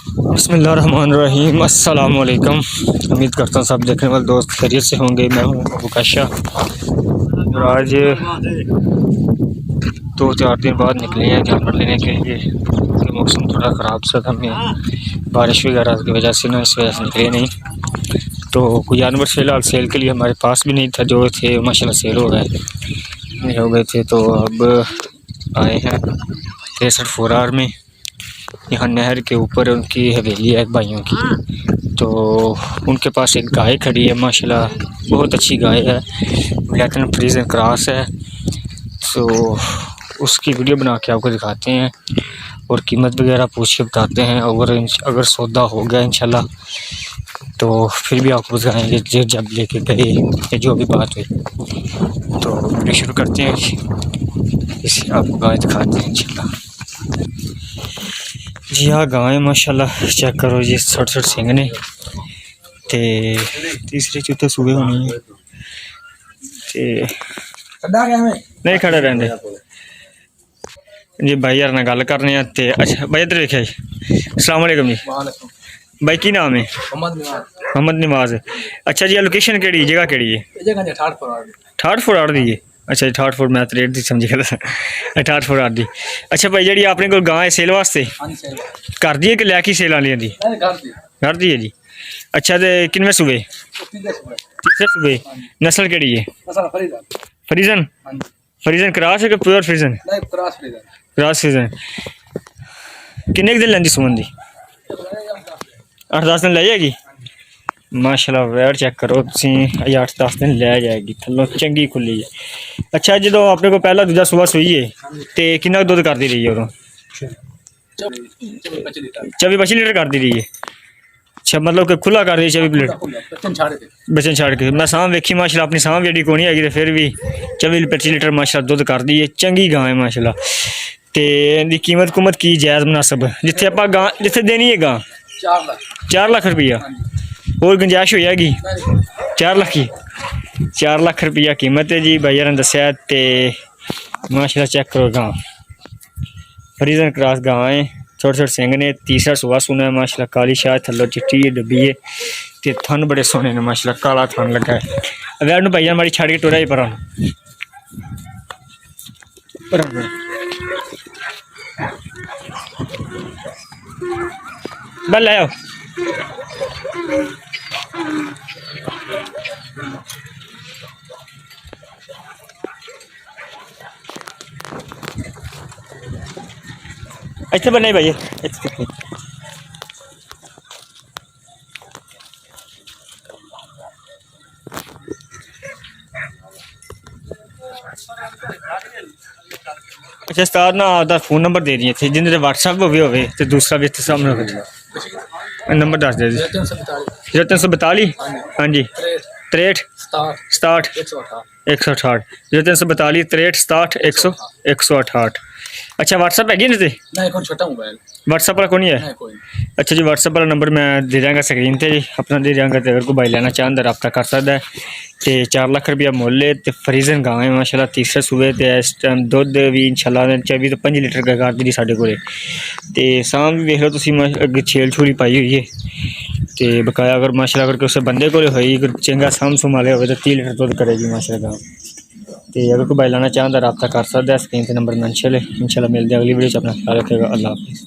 बिस्मिल्लाहिर्रहमानिर्रहीम अस्सलाम वालेकुम। उम्मीद करता हूँ सब देखने वाले दोस्त खैरियत से होंगे। मैं हूँ अबू काशा और आज 2-4 दिन बाद निकले हैं जानवर लेने के लिए क्योंकि मौसम थोड़ा ख़राब सा था, हमें बारिश वगैरह की वजह से इस वजह से निकले नहीं। तो कोई जानवर फ़िलहाल सेल के लिए हमारे पास भी नहीं था, जो थे माशाल्लाह सेल हो गए थे। तो अब आए हैं 63 फोरार में, यहाँ नहर के ऊपर उनकी हवेली है भाइयों की। तो उनके पास एक गाय खड़ी है, माशाल्लाह बहुत अच्छी गाय है, ब्लैक एंड फ्रीजन क्रॉस है। तो उसकी वीडियो बना के आपको दिखाते हैं और कीमत वगैरह पूछ के बताते हैं। अगर सौदा हो गया इंशाल्लाह तो फिर भी आपको बताएंगे जब लेके गए या जो भी बात हुई। तो वीडियो शुरू करते हैं, इसे आपको गाय दिखाते हैं इंशाल्लाह। जी हाँ, गाय माशाल्लाह चेक करो जी, 60 सिंह ने ते तीसरे चौथे सूबे होनी है ते नहीं खड़े रहंदे जी। भाई यार ना गल करने ते अच्छा भाई इधर देखिए जी। अस्सलाम वालेकुम जी। भाई की नाम है? मोहम्मद नवाज। अच्छा जी, लोकेशन केड़ी जगह केड़ी है? ठाठ फोड़ दी है। अच्छा जी, ठाठ फोड़ मैं रेट दी समझी गया, ठाठ फोड़ दी। अच्छा भाई जी अपने को गां है सेल वास्ते कर दी है कि लैकी सेल वाली दी? कर दी है जी। अच्छा तो किनवे सूबे? तीसरे सूबे। नस्ल केड़ी है? फ्रीजन। फ्रीजन क्रॉस है कि प्योर फ्रीजन? क्रॉस फ्रीजन। किन्ने दिन लेंदी सुमन दी? 8-10 दिन ले जाएगी माशाल्लाह। वेट चेक करो तुसी, 8-10 दिन ले जाएगी, थल्लों चंगी खुली है। अच्छा जो अपने को पहला दूजा सुबह सुई है तो कितना दुध करती रही है उदों? 24-25 लीटर करती रही है। अच्छा मतलब कि खुला कर रही 24 लीटर बचन छाड़ के? मैं सांभ वेखी माशाल्लाह, अपनी सांभ जी कोनी हैगी, फिर भी 24-25 लीटर माशाल्लाह दुध कर दी है, चंगी गां है माशाल्लाह। तो इनकी कीमत कुमत की जायज़ मुनासब जिथे आप गां जिथे देनी है गां? 4 लाख रुपया। और गुंजाइश हो जाएगी? 4 लाख की 4 लाख रुपया कीमत है जी। भाई ने दसिया ते माशाल्लाह चेक करो गां फ्रीजन क्रॉस गां है, छोटे सिंह ने, तीसरा सुबह सुना है माशाल्लाह, काली शाह थल्लो चिट्टी डब्बी है ते थन बड़े सोने ने माशाल्लाह, काला थन लगा है। अगर भाई माड़ी छड़ के टुरा ही पर बल लाओ। इतने बने भाई अच्छा उस्ताद ना आपका फोन नंबर दे दिए थे जिन्हें व्हाट्सएप भी हो तो दूसरा भी इतने सामने हो नंबर दस दे दी। 0342 हाँ जी 63 67 168 0342 63 67 168। अच्छा व्हाट्सएप है नहीं? छोटा मोबाइल व्हाट्सएप वाला कौन है? अच्छा जी, व्हाट्सएप वाला नंबर मैं दे देंगा स्क्रीन पर जी, अपना दे देंगा। तो अगर कोई भाई लेना चाहता रब्ता कर सकता है। तो 4 लाख रुपया मुल है तो फ्रीजन गां है माशाल्लाह, तीसरे सूबे तो इस टाइम दुध भी इंशाल्लाह 24-25 लीटर का कर दी साढ़े को। तो सांभ भी देख लो तुम, अगे छेल छूरी पाई हुई है तो बकाया अगर माशाल्लाह अगर किसी बंदे को चंगा सांभ सूम वाले हो तो 30 लीटर दुध करेगी माशाल्लाह गां। तो अगर कोई भाई लाना चाहता रब्ता कर सकता है, स्क्रीन पर नंबर मेंशन है। इंशाल्लाह मिलते हैं अगली वीडियो। अपना ख्याल रखेगा। अल्लाह हाफिज़।